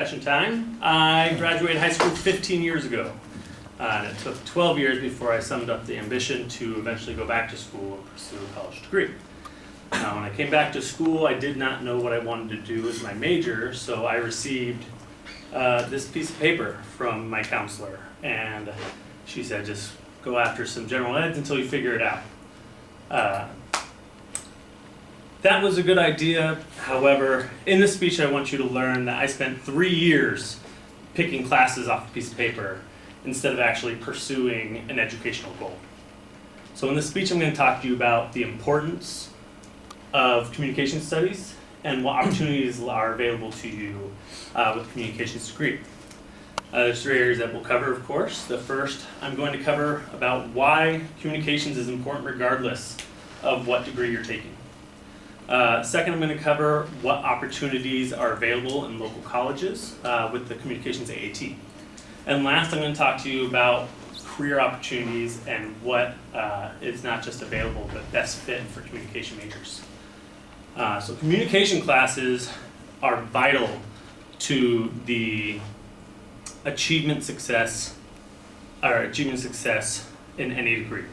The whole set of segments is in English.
confession time. I graduated high school 15 years ago. And it took 12 years before I summed up the ambition to eventually go back to school and pursue a college degree. Now, when I came back to school, I did not know what I wanted to do as my major, so I received this piece of paper from my counselor. And she said, just go after some general eds until you figure it out. That was a good idea. However, in this speech, I want you to learn that I spent 3 years picking classes off a piece of paper instead of actually pursuing an educational goal. So in this speech, I'm going to talk to you about the importance of communication studies and what opportunities are available to you with a communications degree. There's 3 areas that we'll cover, of course. The first, I'm going to cover about why communications is important regardless of what degree you're taking. Second, I'm going to cover what opportunities are available in local colleges with the communications AAT. And last, I'm going to talk to you about career opportunities and what is not just available, but best fit for communication majors. So communication classes are vital to the achievement success in any degree.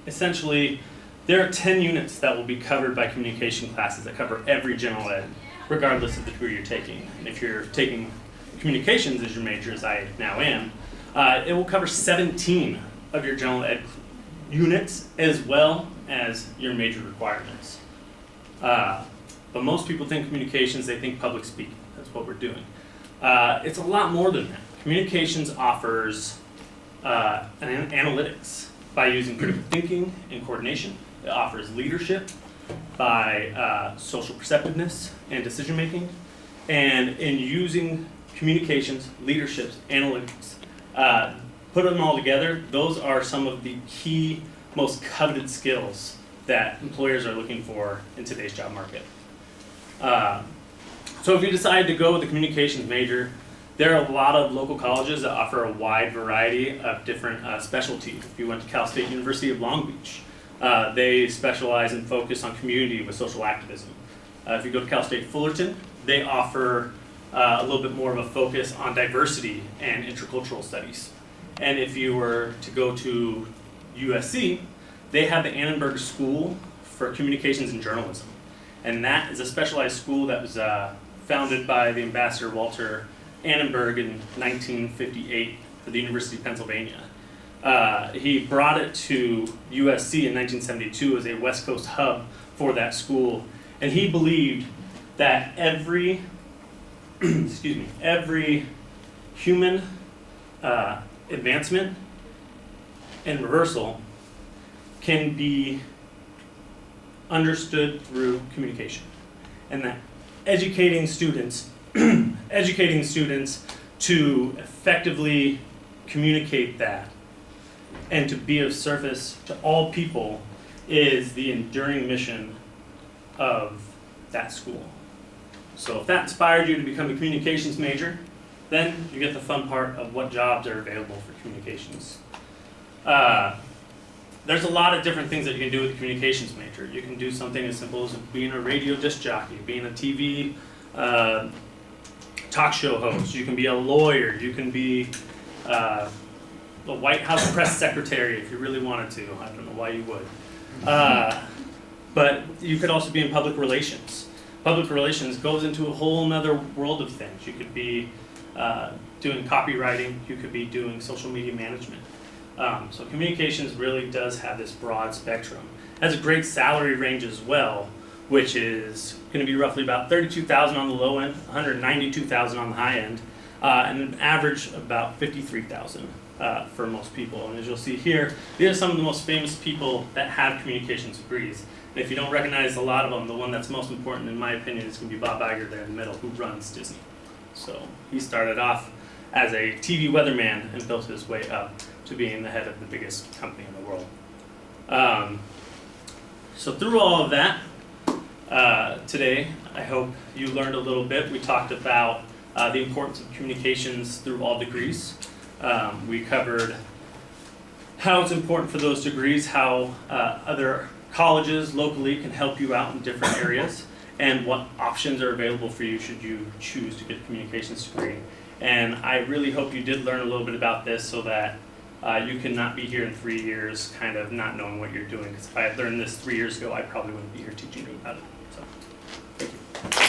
Essentially, there are 10 units that will be covered by communication classes that cover every general ed, regardless of the degree you're taking. And if you're taking communications as your major, as I now am, it will cover 17 of your general ed units as well as your major requirements. But most people think communications, they think public speaking. That's what we're doing. It's a lot more than that. Communications offers an analytics by using critical thinking and coordination. It offers leadership by social perceptiveness and decision making. And in using communications, leadership, analytics, put them all together, those are some of the key, most coveted skills that employers are looking for in today's job market. So if you decide to go with a communications major, there are a lot of local colleges that offer a wide variety of different specialties. If you went to Cal State University of Long Beach, they specialize and focus on community with social activism. If you go to Cal State Fullerton, they offer a little bit more of a focus on diversity and intercultural studies. And if you were to go to USC, they have the Annenberg School for Communications and Journalism. And that is a specialized school that was founded by the Ambassador Walter Annenberg in 1958 for the University of Pennsylvania. He brought it to USC in 1972 as a West Coast hub for that school. And he believed that every human advancement and reversal can be understood through communication, and that educating students to effectively communicate that and to be of service to all people is the enduring mission of that school. So if that inspired you to become a communications major, then you get the fun part of what jobs are available for communications. There's a lot of different things that you can do with a communications major. You can do something as simple as being a radio disc jockey, being a TV talk show host. You can be a lawyer. You can be a White House press secretary if you really wanted to. I don't know why you would. But you could also be in public relations. Public relations goes into a whole nother world of things. You could be doing copywriting. You could be doing social media management. So communications really does have this broad spectrum. It has a great salary range as well, which is going to be roughly about $32,000 on the low end, $192,000 on the high end, and an average of about $53,000 for most people. And as you'll see here, these are some of the most famous people that have communications degrees. And if you don't recognize a lot of them, the one that's most important, in my opinion, is going to be Bob Iger there in the middle, who runs Disney. So he started off as a TV weatherman and built his way up to being the head of the biggest company in the world. So through all of that, today, I hope you learned a little bit. We talked about the importance of communications through all degrees. We covered how it's important for those degrees, how other colleges locally can help you out in different areas, and what options are available for you should you choose to get a communications degree. And I really hope you did learn a little bit about this so that you can not be here in 3 years kind of not knowing what you're doing. Because if I had learned this 3 years ago, I probably wouldn't be here teaching you about it. So.